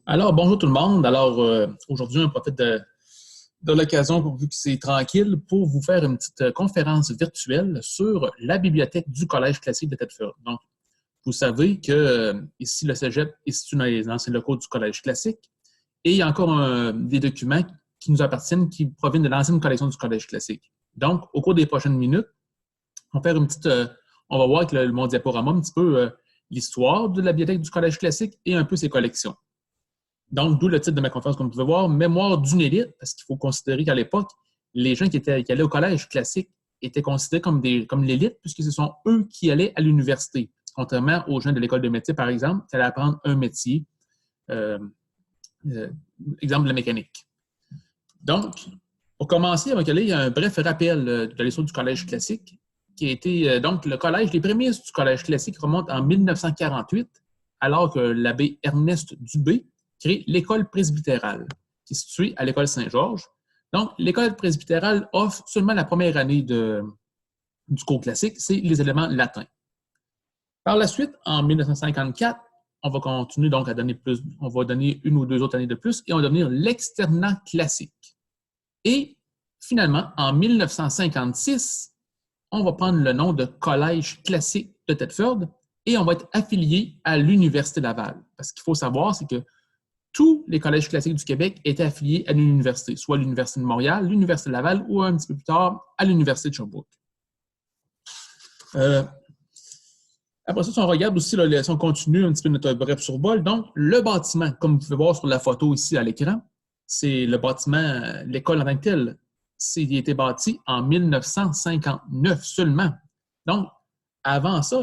Alors, bonjour tout le monde. Alors, aujourd'hui, on profite de l'occasion, vu que c'est tranquille, pour vous faire une petite conférence virtuelle sur la bibliothèque du Collège classique de Thetford. Donc, vous savez que ici, le Cégep est situé dans les anciens locaux du Collège classique et il y a encore des documents qui nous appartiennent, qui proviennent de l'ancienne collection du Collège classique. Donc, au cours des prochaines minutes, on va faire une petite, on va voir avec mon diaporama un petit peu l'histoire de la bibliothèque du Collège classique et un peu ses collections. Donc, d'où le titre de ma conférence, comme vous pouvez voir, Mémoire d'une élite, parce qu'il faut considérer qu'à l'époque, les gens qui allaient au collège classique étaient considérés comme l'élite, puisque ce sont eux qui allaient à l'université, contrairement aux gens de l'école de métier, par exemple, qui allaient apprendre un métier, euh, exemple de la mécanique. Donc, pour commencer, il y a un bref rappel de l'histoire du collège classique, qui a été, donc, le collège, les prémices du collège classique remontent en 1948, alors que l'abbé Ernest Dubé crée l'école presbytérale, qui est située à l'école Saint-Georges. Donc, l'école presbytérale offre seulement la première année du cours classique, c'est les éléments latins. Par la suite, en 1954, on va continuer donc à donner plus, on va donner une ou deux autres années de plus et on va devenir l'externat classique. Et finalement, en 1956, on va prendre le nom de Collège classique de Thetford et on va être affilié à l'Université Laval. Parce qu'il faut savoir, c'est que tous les collèges classiques du Québec étaient affiliés à une université, soit l'Université de Montréal, l'Université de Laval ou un petit peu plus tard à l'Université de Sherbrooke. Après ça, si on regarde aussi, si on continue un petit peu notre bref survol, donc le bâtiment, comme vous pouvez voir sur la photo ici à l'écran, c'est le bâtiment, l'école en tant que telle. Il a été bâti en 1959 seulement. Donc, avant ça,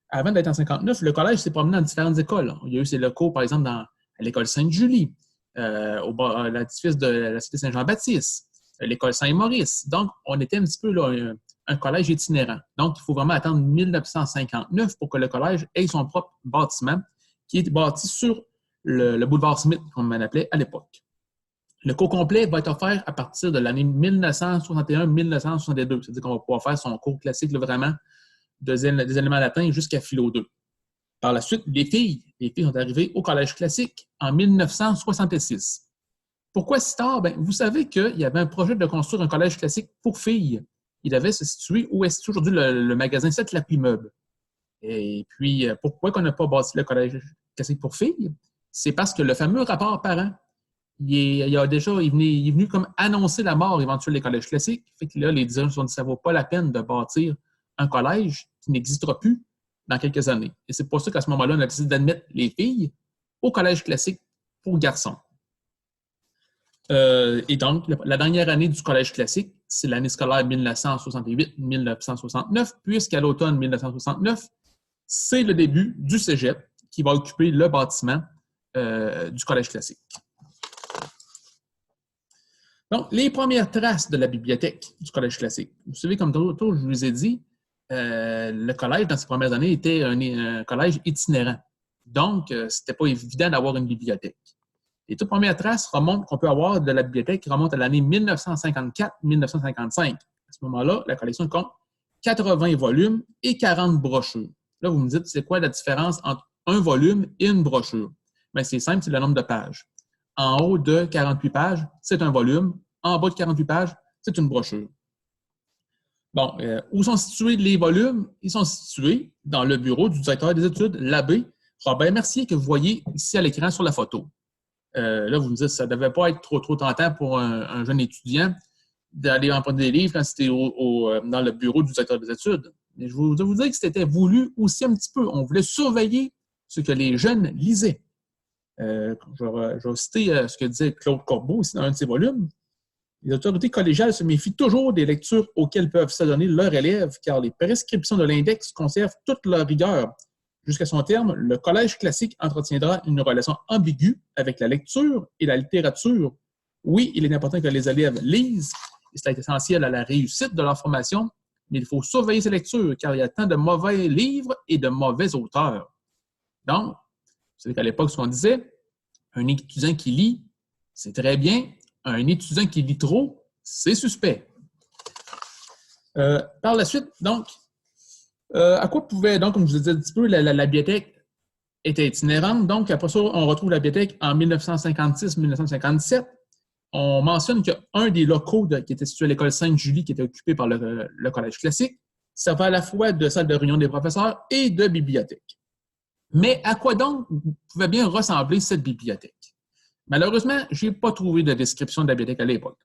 avant d'être en 59, le collège s'est promené dans différentes écoles. Il y a eu ses locaux, par exemple, à l'école Sainte-Julie, à l'édifice de la cité Saint-Jean-Baptiste, l'école Saint-Maurice. Donc, on était un petit peu là, un collège itinérant. Donc, il faut vraiment attendre 1959 pour que le collège ait son propre bâtiment qui est bâti sur le boulevard Smith, comme on l'appelait à l'époque. Le cours complet va être offert à partir de l'année 1961-1962. C'est-à-dire qu'on va pouvoir faire son cours classique là, vraiment des éléments latins jusqu'à philo 2. Par la suite, les filles sont arrivées au collège classique en 1966. Pourquoi si tard? Bien, vous savez qu'il y avait un projet de construire un collège classique pour filles. Il devait se situer où est situé aujourd'hui le magasin 7 Lapuis Meubles. Et puis, pourquoi on n'a pas bâti le collège classique pour filles? C'est parce que le fameux rapport parent, il est venu comme annoncer la mort éventuelle des collèges classiques. Fait que là, les dirigeants se sont dit que ça ne vaut pas la peine de bâtir un collège qui n'existera plus dans quelques années. Et c'est pour ça qu'à ce moment-là, on a décidé d'admettre les filles au collège classique pour garçons. Et donc, la dernière année du collège classique, c'est l'année scolaire 1968-1969, puisqu'à l'automne 1969, c'est le début du cégep qui va occuper le bâtiment du collège classique. Donc, les premières traces de la bibliothèque du collège classique. Vous savez, comme tantôt, je vous ai dit, le collège, dans ses premières années, était un collège itinérant. Donc, ce n'était pas évident d'avoir une bibliothèque. Les toutes premières traces qu'on peut avoir de la bibliothèque remontent à l'année 1954-1955. À ce moment-là, la collection compte 80 volumes et 40 brochures. Là, vous me dites, c'est quoi la différence entre un volume et une brochure? Bien, c'est simple, c'est le nombre de pages. En haut de 48 pages, c'est un volume. En bas de 48 pages, c'est une brochure. Bon, où sont situés les volumes? Ils sont situés dans le bureau du directeur des études, l'abbé Robert Mercier, que vous voyez ici à l'écran sur la photo. Là, vous me dites que ça ne devait pas être trop tentant pour un jeune étudiant d'aller emprunter des livres quand c'était dans le bureau du directeur des études. Mais je vous dire que c'était voulu aussi un petit peu. On voulait surveiller ce que les jeunes lisaient. Je vais citer ce que disait Claude Corbeau ici dans un de ses volumes. Les autorités collégiales se méfient toujours des lectures auxquelles peuvent s'adonner leurs élèves, car les prescriptions de l'index conservent toute leur rigueur. Jusqu'à son terme, le collège classique entretiendra une relation ambiguë avec la lecture et la littérature. Oui, il est important que les élèves lisent, et c'est essentiel à la réussite de leur formation, mais il faut surveiller ces lectures, car il y a tant de mauvais livres et de mauvais auteurs. Donc, vous savez qu'à l'époque, ce qu'on disait, un étudiant qui lit, c'est très bien. Un étudiant qui lit trop, c'est suspect. Par la suite, donc, à quoi pouvait, donc, comme je vous ai dit un petit peu, la bibliothèque était itinérante. Donc, après ça, on retrouve la bibliothèque en 1956-1957. On mentionne qu'un des locaux qui était situé à l'école Sainte-Julie, qui était occupé par le Collège classique, servait à la fois de salle de réunion des professeurs et de bibliothèque. Mais à quoi donc pouvait bien ressembler cette bibliothèque? Malheureusement, je n'ai pas trouvé de description de la bibliothèque à l'époque.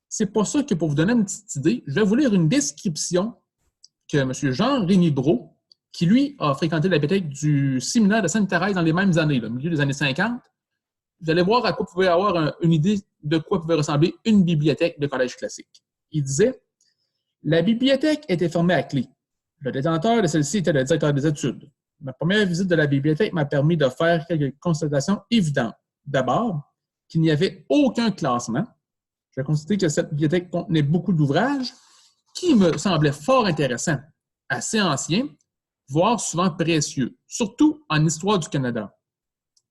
C'est pour ça que, pour vous donner une petite idée, je vais vous lire une description que M. Jean-Rémy Brault, qui lui a fréquenté la bibliothèque du séminaire de Sainte-Thérèse dans les mêmes années, au milieu des années 50. Vous allez voir à quoi vous pouvez avoir une idée de quoi pouvait ressembler une bibliothèque de collège classique. Il disait « La bibliothèque était fermée à clé. Le détenteur de celle-ci était le directeur des études. Ma première visite de la bibliothèque m'a permis de faire quelques constatations évidentes. D'abord, qu'il n'y avait aucun classement. J'ai constaté que cette bibliothèque contenait beaucoup d'ouvrages qui me semblaient fort intéressants, assez anciens, voire souvent précieux, surtout en histoire du Canada.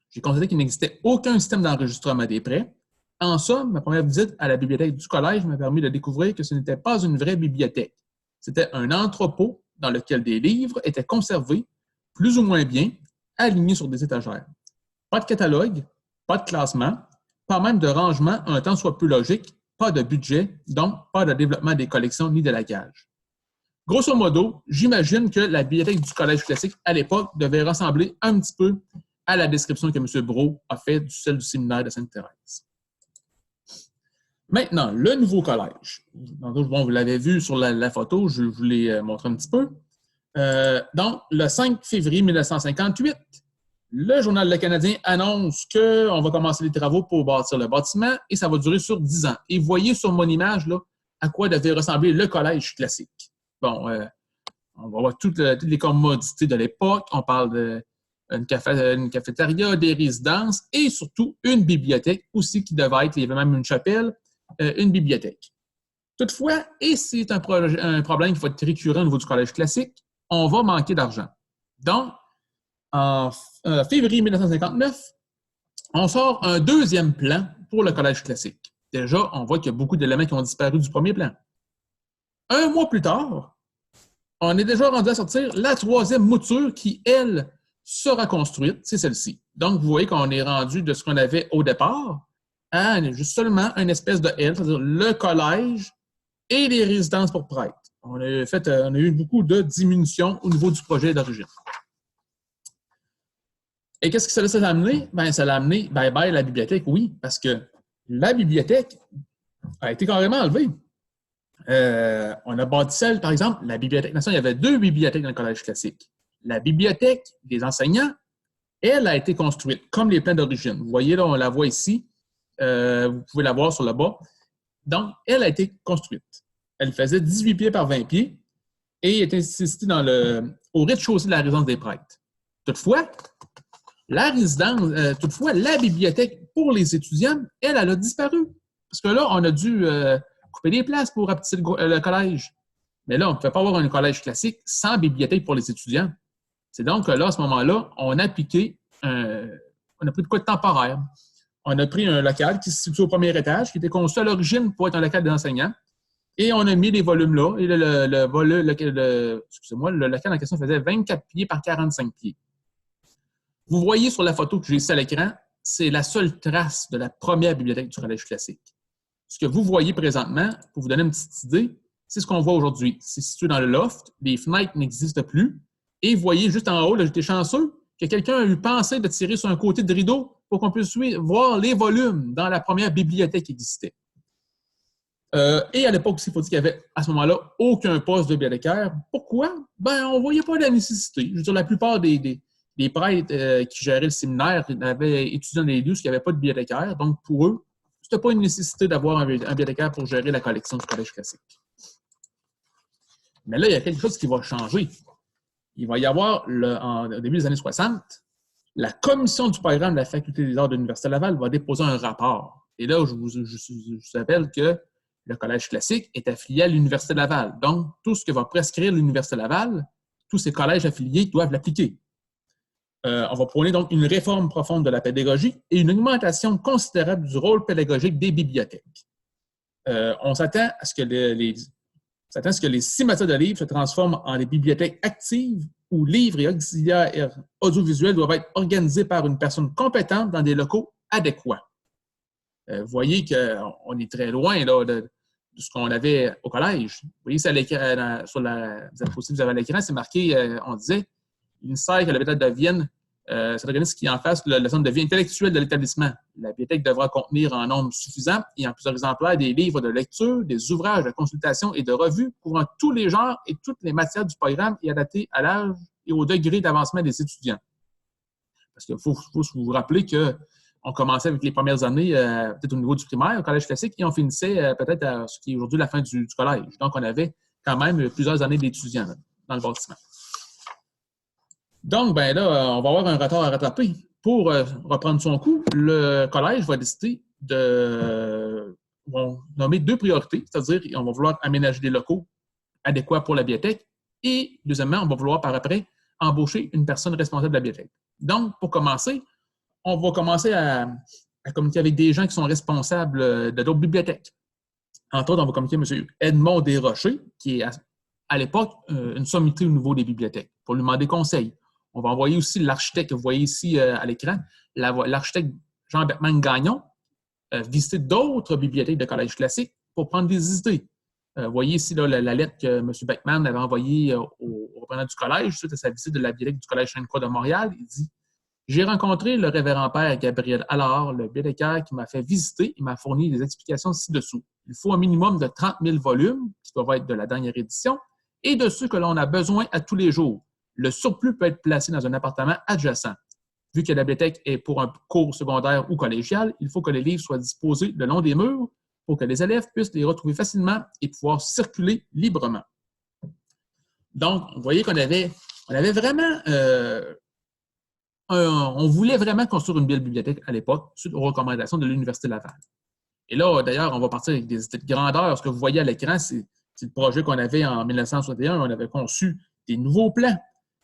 J'ai constaté qu'il n'existait aucun système d'enregistrement des prêts. En somme, ma première visite à la bibliothèque du collège m'a permis de découvrir que ce n'était pas une vraie bibliothèque. C'était un entrepôt dans lequel des livres étaient conservés, plus ou moins bien, alignés sur des étagères. Pas de catalogue, pas de classement, pas même de rangement un tant soit peu logique, pas de budget, donc pas de développement des collections ni de lacage. Grosso modo, j'imagine que la bibliothèque du Collège classique à l'époque devait ressembler un petit peu à la description que M. Brault a faite de celle du séminaire de Sainte-Thérèse. Maintenant, le nouveau collège. Bon, vous l'avez vu sur la photo, je vous l'ai montré un petit peu. Donc, le 5 février 1958, le Journal Le Canadien annonce qu'on va commencer les travaux pour bâtir le bâtiment et ça va durer sur 10 ans. Et vous voyez sur mon image là, à quoi devait ressembler le collège classique. Bon, on va voir toutes les commodités de l'époque. On parle d'une cafétéria, des résidences et surtout une bibliothèque aussi qui devait être, il y avait même une chapelle, une bibliothèque. Toutefois, et c'est un problème qui va être récurrent au niveau du collège classique, on va manquer d'argent. Donc, en février 1959, on sort un deuxième plan pour le collège classique. Déjà, on voit qu'il y a beaucoup d'éléments qui ont disparu du premier plan. Un mois plus tard, on est déjà rendu à sortir la troisième mouture qui, elle, sera construite, c'est celle-ci. Donc, vous voyez qu'on est rendu de ce qu'on avait au départ à juste seulement une espèce de L, c'est-à-dire le collège et les résidences pour prêtres. On a eu beaucoup de diminution au niveau du projet d'origine. Et qu'est-ce que ça l'a amené? Bien, ça l'a amené bye-bye la bibliothèque, oui, parce que la bibliothèque a été carrément enlevée. On a bâti celle, par exemple, la Bibliothèque nationale. Il y avait deux bibliothèques dans le collège classique. La bibliothèque des enseignants, elle a été construite comme les plans d'origine. Vous voyez, là, on la voit ici. Vous pouvez la voir sur le bas. Donc, elle a été construite. Elle faisait 18 pieds par 20 pieds et était située au rez-de-chaussée de la résidence des prêtres. Toutefois, la bibliothèque pour les étudiants, elle a disparu. Parce que là, on a dû couper des places pour rapetisser le collège. Mais là, on ne pouvait pas avoir un collège classique sans bibliothèque pour les étudiants. C'est donc là, à ce moment-là, on a pris de quoi de temporaire. On a pris un local qui se situe au premier étage, qui était conçu à l'origine pour être un local d'enseignants. Et on a mis les volumes là. Et le local en question faisait 24 pieds par 45 pieds. Vous voyez sur la photo que j'ai ici à l'écran, c'est la seule trace de la première bibliothèque du collège classique. Ce que vous voyez présentement, pour vous donner une petite idée, c'est ce qu'on voit aujourd'hui. C'est situé dans le loft, les fenêtres n'existent plus. Et vous voyez juste en haut, là, j'étais chanceux, que quelqu'un a eu pensé de tirer sur un côté de rideau pour qu'on puisse voir les volumes dans la première bibliothèque qui existait. Et à l'époque aussi, il faut dire qu'il n'y avait à ce moment-là aucun poste de bibliothécaire. Pourquoi? Ben, on ne voyait pas la nécessité. Je veux dire, la plupart des prêtres qui géraient le séminaire avaient étudié dans des lieux où il n'y avait pas de bibliothécaire. Donc, pour eux, ce n'était pas une nécessité d'avoir un bibliothécaire pour gérer la collection du collège classique. Mais là, il y a quelque chose qui va changer. Il va y avoir, au début des années 60, la commission du programme de la Faculté des arts de l'Université Laval va déposer un rapport. Et là, je vous rappelle que le collège classique est affilié à l'Université Laval. Donc, tout ce que va prescrire l'Université Laval, tous ces collèges affiliés doivent l'appliquer. On va prôner donc une réforme profonde de la pédagogie et une augmentation considérable du rôle pédagogique des bibliothèques. On s'attend à ce que s'attend à ce que les 6 matières de livres se transforment en des bibliothèques actives où livres et auxiliaires audiovisuels doivent être organisés par une personne compétente dans des locaux adéquats. Vous voyez qu'on est très loin là, de ce qu'on avait au collège. Vous voyez, c'est à l'écran, sur la diapositive que vous avez à l'écran, c'est marqué, on disait, il ministère que la bibliothèque devienne cet organisme qui en fasse le centre de vie intellectuelle de l'établissement. La bibliothèque devra contenir en nombre suffisant et en plusieurs exemplaires des livres de lecture, des ouvrages de consultation et de revues couvrant tous les genres et toutes les matières du programme et adaptés à l'âge et au degré d'avancement des étudiants. Parce qu'il faut vous rappeler qu'on commençait avec les premières années, peut-être au niveau du primaire, au collège classique, et on finissait peut-être à ce qui est aujourd'hui la fin du collège. Donc, on avait quand même plusieurs années d'étudiants dans le bâtiment. Donc, ben là, on va avoir un retard à rattraper. Pour reprendre son coup, le collège va décider vont nommer 2 priorités, c'est-à-dire on va vouloir aménager des locaux adéquats pour la bibliothèque et, deuxièmement, on va vouloir par après embaucher une personne responsable de la bibliothèque. Donc, pour commencer, on va commencer à communiquer avec des gens qui sont responsables de d'autres bibliothèques. Entre autres, on va communiquer avec M. Edmond Desrochers, qui est à l'époque une sommité au niveau des bibliothèques, pour lui demander conseil. On va envoyer aussi l'architecte que vous voyez ici à l'écran, l'architecte Jean Beckman-Gagnon, visiter d'autres bibliothèques de collège classique pour prendre des idées. Vous voyez ici là, la lettre que M. Beckman avait envoyée au représentant du collège suite à sa visite de la bibliothèque du Collège Sainte-Croix de Montréal. Il dit « J'ai rencontré le révérend père Gabriel Allard, le bibliothécaire qui m'a fait visiter et m'a fourni des explications ci-dessous. Il faut un minimum de 30 000 volumes, qui doivent être de la dernière édition, et de ceux que l'on a besoin à tous les jours. Le surplus peut être placé dans un appartement adjacent. Vu que la bibliothèque est pour un cours secondaire ou collégial, il faut que les livres soient disposés le long des murs pour que les élèves puissent les retrouver facilement et pouvoir circuler librement. » Donc, vous voyez qu'on avait vraiment... on voulait vraiment construire une belle bibliothèque à l'époque, suite aux recommandations de l'Université Laval. Et là, d'ailleurs, on va partir avec des idées de grandeur. Ce que vous voyez à l'écran, c'est le projet qu'on avait en 1961. On avait conçu des nouveaux plans.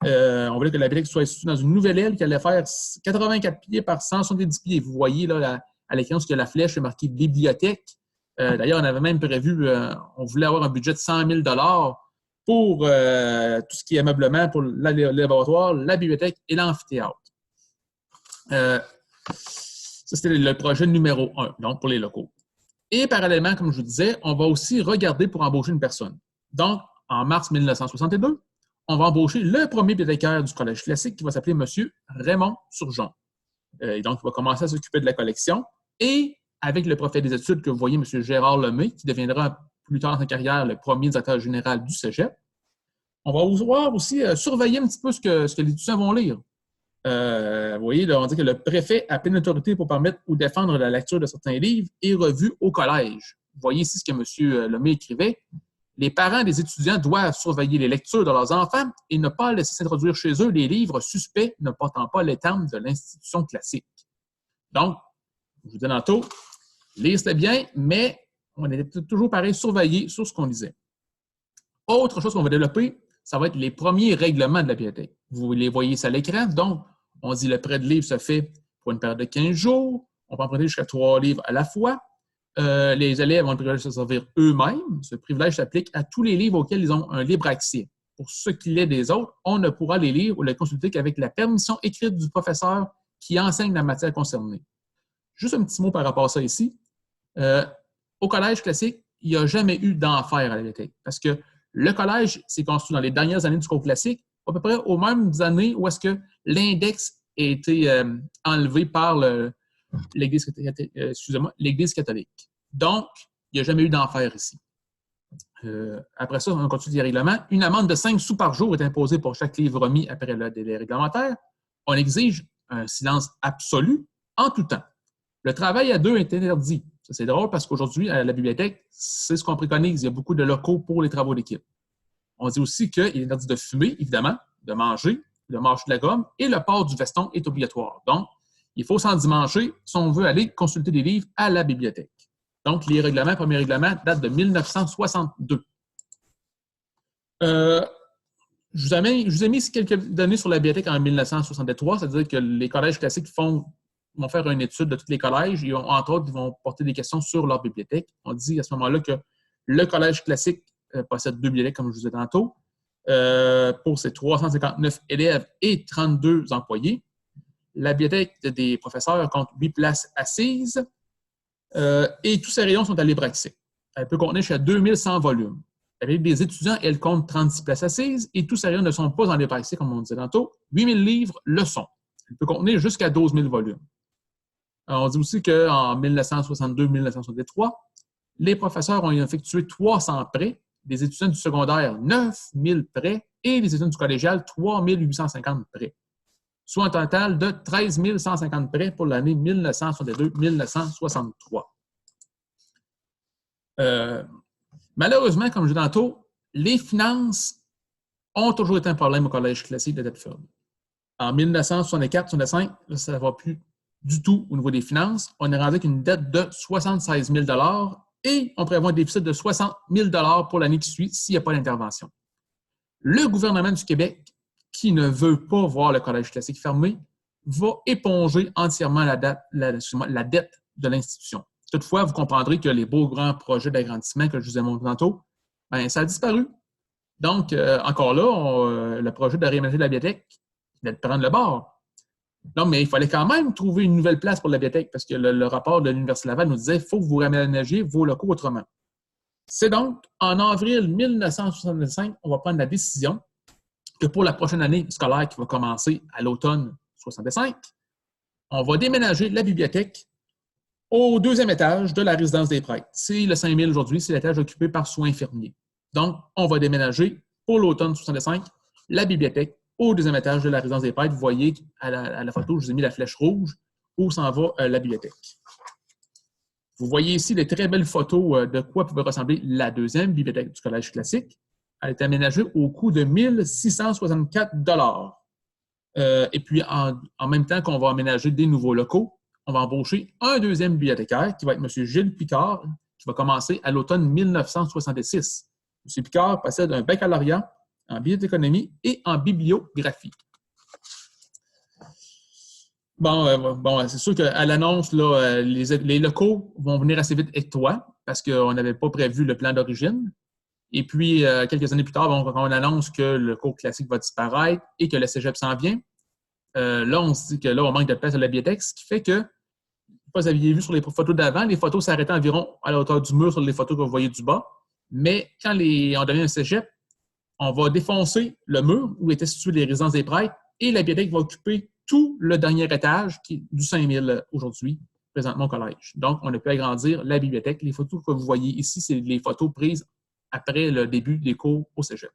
On voulait que la bibliothèque soit située dans une nouvelle aile qui allait faire 84 pieds par 170 pieds. Vous voyez là, à l'écran, ce que la flèche est marquée « bibliothèque ». D'ailleurs, on avait même prévu, on voulait avoir un budget de 100 000 $ pour tout ce qui est ameublement, pour le laboratoire, la bibliothèque et l'amphithéâtre. Ça, c'était le projet numéro 1, donc pour les locaux. Et parallèlement, comme je vous disais, on va aussi regarder pour embaucher une personne. Donc, en mars 1962, on va embaucher le premier bibliothécaire du Collège classique qui va s'appeler M. Raymond Surgeon. Et donc, il va commencer à s'occuper de la collection. Et avec le préfet des études que vous voyez, M. Gérard Lemay, qui deviendra plus tard dans sa carrière le premier directeur général du Cégep, on va pouvoir aussi surveiller un petit peu ce que les étudiants vont lire. Vous voyez, là, on dit que le préfet a pleine autorité pour permettre ou défendre la lecture de certains livres et revues au collège. Vous voyez ici ce que M. Lemay écrivait. Les parents des étudiants doivent surveiller les lectures de leurs enfants et ne pas laisser s'introduire chez eux les livres suspects ne portant pas les termes de l'institution classique. Donc, je vous dis tantôt, lire c'était bien, mais on était toujours pareil, surveillé sur ce qu'on lisait. Autre chose qu'on va développer, ça va être les premiers règlements de la bibliothèque. Vous les voyez ici à l'écran. Donc, on dit le prêt de livres se fait pour une période de 15 jours. On peut en prêter jusqu'à 3 livres à la fois. Les élèves ont le privilège de se servir eux-mêmes. Ce privilège s'applique à tous les livres auxquels ils ont un libre accès. Pour ce qu'il est des autres, on ne pourra les lire ou les consulter qu'avec la permission écrite du professeur qui enseigne la matière concernée. Juste un petit mot par rapport à ça ici. Au collège classique, il n'y a jamais eu d'enfer à la bibliothèque parce que le collège s'est construit dans les dernières années du cours classique, à peu près aux mêmes années où est-ce que l'index a été enlevé par l'Église catholique. Donc, il n'y a jamais eu d'enfer ici. Après ça, on continue les règlements. Une amende de 5 sous par jour est imposée pour chaque livre remis après le délai réglementaire. On exige un silence absolu en tout temps. Le travail à deux est interdit. Ça, c'est drôle parce qu'aujourd'hui, à la bibliothèque, c'est ce qu'on préconise. Il y a beaucoup de locaux pour les travaux d'équipe. On dit aussi qu'il est interdit de fumer, évidemment, de manger de la gomme et le port du veston est obligatoire. Donc, il faut s'endimancher si on veut aller consulter des livres à la bibliothèque. Donc, les règlements, premier règlement, date de 1962. Je vous ai mis quelques données sur la bibliothèque en 1963, c'est-à-dire que les collèges classiques vont faire une étude de tous les collèges et, entre autres, ils vont porter des questions sur leur bibliothèque. On dit à ce moment-là que le collège classique possède 2 bibliothèques, comme je vous disais tantôt, pour ses 359 élèves et 32 employés. La bibliothèque des professeurs compte 8 places assises et tous ces rayons sont à libre accès. Elle peut contenir jusqu'à 2100 volumes. Avec des étudiants, elle compte 36 places assises et tous ces rayons ne sont pas en libre accès, comme on disait tantôt. 8000 livres le sont. Elle peut contenir jusqu'à 12 000 volumes. Alors, on dit aussi qu'en 1962-1963, les professeurs ont effectué 300 prêts, les étudiants du secondaire 9000 prêts et les étudiants du collégial 3850 prêts, soit un total de 13 150 prêts pour l'année 1962-1963. Malheureusement, comme je disais tantôt, les finances ont toujours été un problème au Collège classique de Thetford. En 1964-65, ça ne va plus du tout au niveau des finances. On est rendu avec une dette de 76 000 et on prévoit un déficit de 60 000 pour l'année qui suit s'il n'y a pas d'intervention. Le gouvernement du Québec, qui ne veut pas voir le Collège classique fermé, va éponger entièrement la dette de l'institution. Toutefois, vous comprendrez que les beaux grands projets d'agrandissement que je vous ai montré tantôt, bien, ça a disparu. Donc, encore là, le projet de réaménager la bibliothèque, de prendre le bord. Non, mais il fallait quand même trouver une nouvelle place pour la bibliothèque parce que le rapport de l'Université Laval nous disait qu'il faut que vous réaménagiez vos locaux autrement. C'est donc en avril 1965, on va prendre la décision que pour la prochaine année scolaire qui va commencer à l'automne 65, on va déménager la bibliothèque au 2e étage de la résidence des prêtres. C'est le 5000 aujourd'hui, c'est l'étage occupé par soins infirmiers. Donc, on va déménager pour l'automne 65 la bibliothèque au 2e étage de la résidence des prêtres. Vous voyez à la photo, je vous ai mis la flèche rouge où s'en va la bibliothèque. Vous voyez ici les très belles photos de quoi pouvait ressembler la 2e bibliothèque du Collège classique. Elle est aménagée au coût de 1 664 $. Et puis, en même temps qu'on va aménager des nouveaux locaux, on va embaucher un 2e bibliothécaire qui va être M. Gilles Picard, qui va commencer à l'automne 1966. M. Picard possède un baccalauréat en bibliothéconomie et en bibliographie. Bon, c'est sûr qu'à l'annonce, là, les locaux vont venir assez vite étroits parce qu'on n'avait pas prévu le plan d'origine. Et puis, quelques années plus tard, on annonce que le cours classique va disparaître et que le cégep s'en vient. Là, on se dit que là, on manque de place à la bibliothèque, ce qui fait que, vous aviez vu sur les photos d'avant, les photos s'arrêtaient environ à la hauteur du mur sur les photos que vous voyez du bas. Mais quand on devient un cégep, on va défoncer le mur où étaient situées les résidences des prêtres et la bibliothèque va occuper tout le dernier étage qui est du 5000 aujourd'hui, présentement au collège. Donc, on a pu agrandir la bibliothèque. Les photos que vous voyez ici, c'est les photos prises après le début des cours au cégep.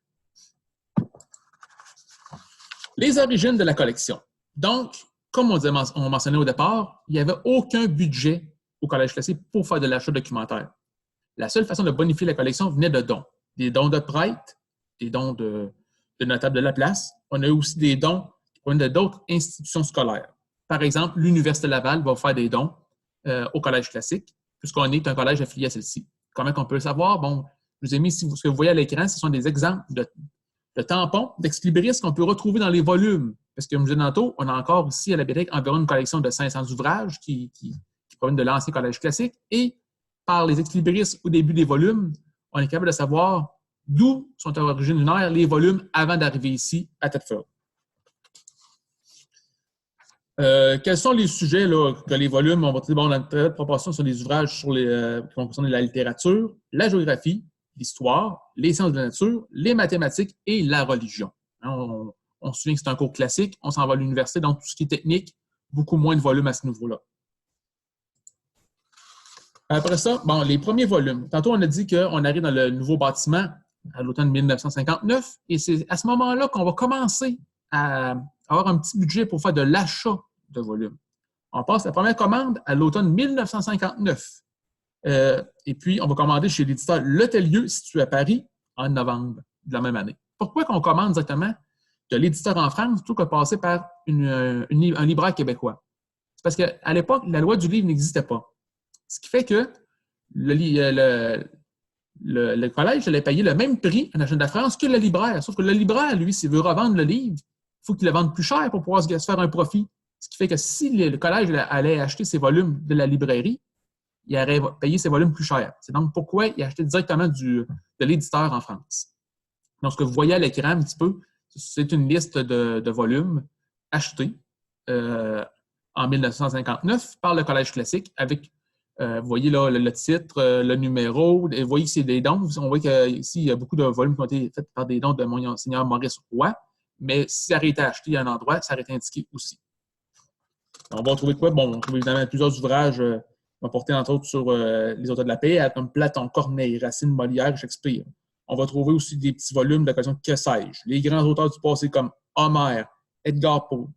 Les origines de la collection. Donc, comme on mentionnait au départ, il n'y avait aucun budget au Collège classique pour faire de l'achat documentaire. La seule façon de bonifier la collection venait de dons. Des dons de prêtres, des dons de notables de la place. On a aussi des dons qui proviennent d'autres institutions scolaires. Par exemple, l'Université Laval va faire des dons au Collège classique, puisqu'on est un collège affilié à celle-ci. Comment on peut le savoir? Bon, je vous ai mis ici, ce que vous voyez à l'écran, ce sont des exemples de tampons, d'ex-libris qu'on peut retrouver dans les volumes. Parce que, comme je disais tantôt, on a encore ici à la bibliothèque environ une collection de 500 ouvrages qui proviennent de l'ancien collège classique. Et par les ex-libris au début des volumes, on est capable de savoir d'où sont originaires les volumes avant d'arriver ici à Thetford. Quels sont les sujets là, que les volumes, on va dire, bon, dans une très haute proportion sur les ouvrages qui concernent la littérature, la géographie, l'histoire, les sciences de la nature, les mathématiques et la religion. On se souvient que c'est un cours classique, on s'en va à l'université, donc tout ce qui est technique, beaucoup moins de volumes à ce niveau-là. Après ça, bon, les premiers volumes. Tantôt, on a dit qu'on arrive dans le nouveau bâtiment à l'automne 1959, et c'est à ce moment-là qu'on va commencer à avoir un petit budget pour faire de l'achat de volumes. On passe la première commande à l'automne 1959. Et puis, on va commander chez l'éditeur Letellier, situé à Paris, en novembre de la même année. Pourquoi qu'on commande directement de l'éditeur en France plutôt que de passer par un libraire québécois? C'est parce qu'à l'époque, la loi du livre n'existait pas. Ce qui fait que le collège allait payer le même prix à la chaîne de la France que le libraire. Sauf que le libraire, lui, s'il veut revendre le livre, il faut qu'il le vende plus cher pour pouvoir se faire un profit. Ce qui fait que si le collège allait acheter ses volumes de la librairie, il aurait payé ses volumes plus cher. C'est donc pourquoi il a acheté directement de l'éditeur en France. Donc, ce que vous voyez à l'écran un petit peu, c'est une liste de volumes achetés en 1959 par le Collège classique avec, vous voyez là le titre, le numéro, vous voyez que c'est des dons. On voit qu'ici, il y a beaucoup de volumes qui ont été faits par des dons de Monseigneur Maurice Roy, mais si ça aurait été acheté à un endroit, ça aurait été indiqué aussi. On va retrouver quoi? Bon, on trouve évidemment plusieurs ouvrages portés entre autres sur les auteurs de la paix, comme Platon, Corneille, Racine, Molière, Shakespeare. On va trouver aussi des petits volumes de la collection Que sais-je. Les grands auteurs du passé comme Homère, Edgar Poe,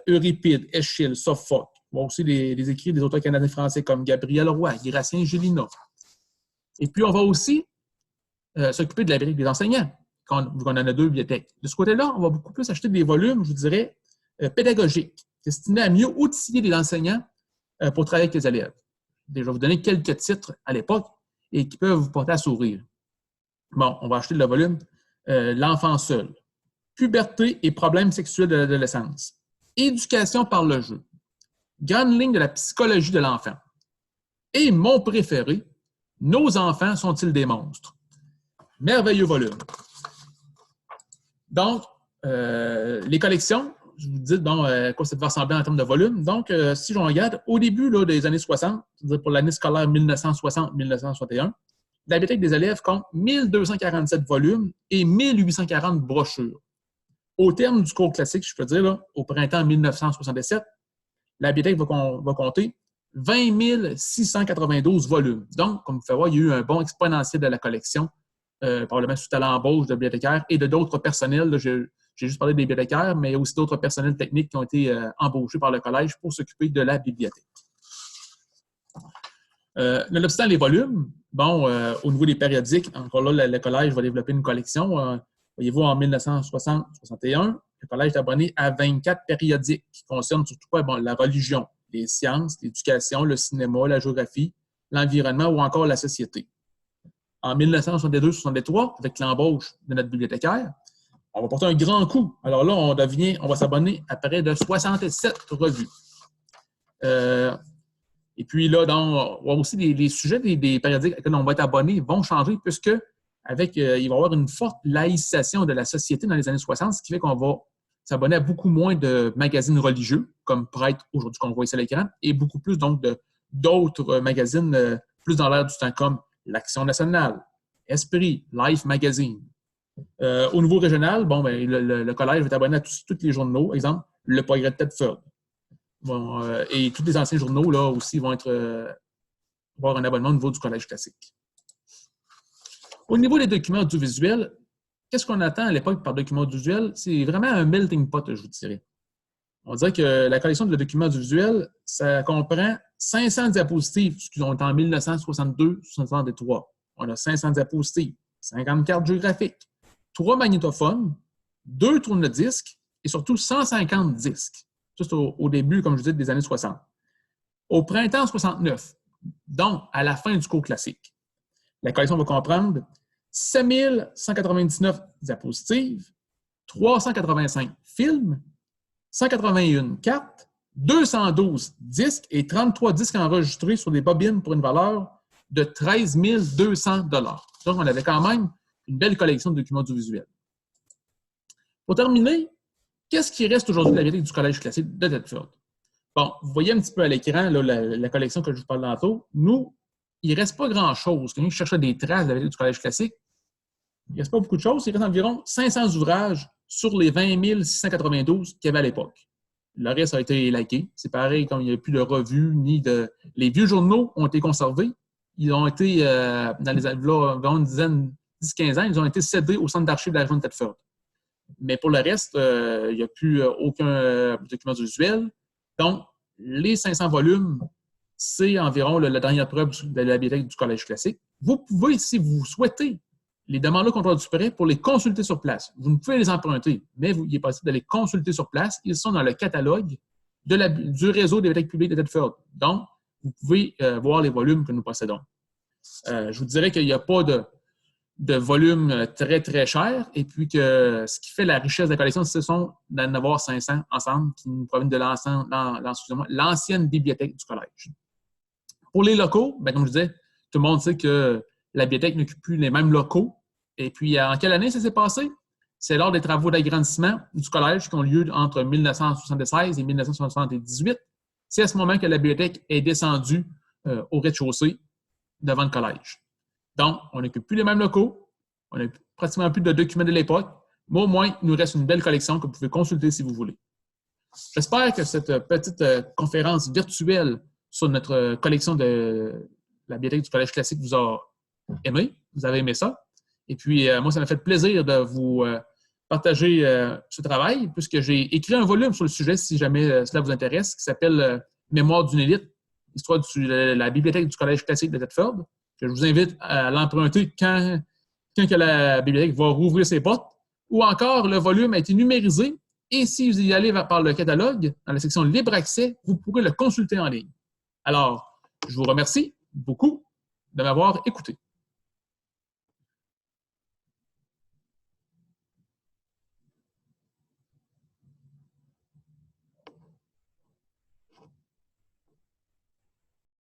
Euripide, Eschyle, Sophocle. On voit aussi les écrits des auteurs canadiens-français comme Gabriel Roy, Gratien Gélinas. Et puis, on va aussi s'occuper de la bibliothèque des enseignants, vu qu'on en a deux bibliothèques. De ce côté-là, on va beaucoup plus acheter des volumes, je vous dirais, pédagogiques, destinés à mieux outiller les enseignants pour travailler avec les élèves. Je vais vous donner quelques titres à l'époque et qui peuvent vous porter à sourire. Bon, on va acheter le volume L'enfant seul, Puberté et problèmes sexuels de l'adolescence, Éducation par le jeu, Grande ligne de la psychologie de l'enfant. Et mon préféré, Nos enfants sont-ils des monstres? Merveilleux volume. Donc, les collections, je vous dis quoi ça devait ressembler en termes de volume. Donc, si je regarde, au début là, des années 60, c'est-à-dire pour l'année scolaire 1960-1961, la bibliothèque des élèves compte 1247 volumes et 1840 brochures. Au terme du cours classique, je peux dire, là, au printemps 1967, la bibliothèque va compter 20 692 volumes. Donc, comme vous pouvez voir, il y a eu un bond exponentiel de la collection, probablement suite à l'embauche de bibliothécaires et de d'autres personnels. Là, j'ai juste parlé des bibliothécaires, mais il y a aussi d'autres personnels techniques qui ont été embauchés par le collège pour s'occuper de la bibliothèque. Nonobstant les volumes, bon, au niveau des périodiques, encore là, le collège va développer une collection. Voyez-vous, en 1960-61, le collège est abonné à 24 périodiques qui concernent surtout quoi? Bon, la religion, les sciences, l'éducation, le cinéma, la géographie, l'environnement ou encore la société. En 1962-63, avec l'embauche de notre bibliothécaire, on va porter un grand coup. Alors là, on va s'abonner à près de 67 revues. Et puis là, aussi les sujets des périodiques auxquels on va être abonné vont changer puisque il va y avoir une forte laïcisation de la société dans les années 60, ce qui fait qu'on va s'abonner à beaucoup moins de magazines religieux, comme Prêtre aujourd'hui qu'on voit ici à l'écran, et beaucoup plus donc d'autres magazines plus dans l'air du temps, comme l'Action nationale, Esprit, Life Magazine. Au niveau régional, bon, ben, le collège va être abonné à tous les journaux, exemple, Le Progrès de Thetford. Bon, et tous les anciens journaux là aussi vont avoir un abonnement au niveau du collège classique. Au niveau des documents audiovisuels, qu'est-ce qu'on attend à l'époque par documents audiovisuels? C'est vraiment un melting pot, je vous dirais. On dirait que la collection de documents audiovisuels, ça comprend 500 diapositives qui ont été en 1962-63. On a 500 diapositives, 50 cartes géographiques, 3 magnétophones, 2 tourne-disques et surtout 150 disques. Juste au début, comme je vous dis, des années 60. Au printemps 69, donc à la fin du cours classique, la collection va comprendre 7199 diapositives, 385 films, 181 cartes, 212 disques et 33 disques enregistrés sur des bobines pour une valeur de 13 200 $. Donc, on avait quand même une belle collection de documents audiovisuels. Pour terminer, qu'est-ce qui reste aujourd'hui de la bibliothèque du Collège classique de Thetford? Bon, vous voyez un petit peu à l'écran la collection que je vous parle tantôt. Nous, il ne reste pas grand-chose. Quelqu'un qui cherchait des traces de la bibliothèque du Collège classique, il ne reste pas beaucoup de choses. Il reste environ 500 ouvrages sur les 20 692 qu'il y avait à l'époque. Le reste a été liké. C'est pareil, comme il n'y a plus de revues, ni de... Les vieux journaux ont été conservés. Ils ont été, dans les environ une dizaine, 10-15 ans, ils ont été cédés au centre d'archives de la région de Thetford. Mais pour le reste, il n'y a plus aucun document visuel. Donc, les 500 volumes, c'est environ la dernière preuve de la bibliothèque du Collège classique. Vous pouvez, si vous souhaitez, les demander au contrôle du prêt pour les consulter sur place. Vous ne pouvez les emprunter, mais il est possible de les consulter sur place. Ils sont dans le catalogue du réseau des bibliothèques publiques de Thetford. Donc, vous pouvez voir les volumes que nous possédons. Je vous dirais qu'il n'y a pas de volume très, très cher, et puis que ce qui fait la richesse de la collection, ce sont d'en avoir 500 ensemble qui nous proviennent de l'ancienne bibliothèque du collège. Pour les locaux, bien, comme je disais, tout le monde sait que la bibliothèque n'occupe plus les mêmes locaux. Et puis, en quelle année ça s'est passé? C'est lors des travaux d'agrandissement du collège qui ont lieu entre 1976 et 1978. C'est à ce moment que la bibliothèque est descendue au rez-de-chaussée devant le collège. Donc, on n'occupe plus les mêmes locaux, on n'a pratiquement plus de documents de l'époque, mais au moins, il nous reste une belle collection que vous pouvez consulter si vous voulez. J'espère que cette petite conférence virtuelle sur notre collection de la bibliothèque du Collège classique vous a aimé, vous avez aimé ça. Et puis, moi, ça m'a fait plaisir de vous partager ce travail, puisque j'ai écrit un volume sur le sujet, si jamais cela vous intéresse, qui s'appelle Mémoire d'une élite, histoire de la bibliothèque du Collège classique de Thetford. Je vous invite à l'emprunter quand que la bibliothèque va rouvrir ses portes, ou encore le volume a été numérisé, et si vous y allez par le catalogue, dans la section Libre accès, vous pourrez le consulter en ligne. Alors, je vous remercie beaucoup de m'avoir écouté.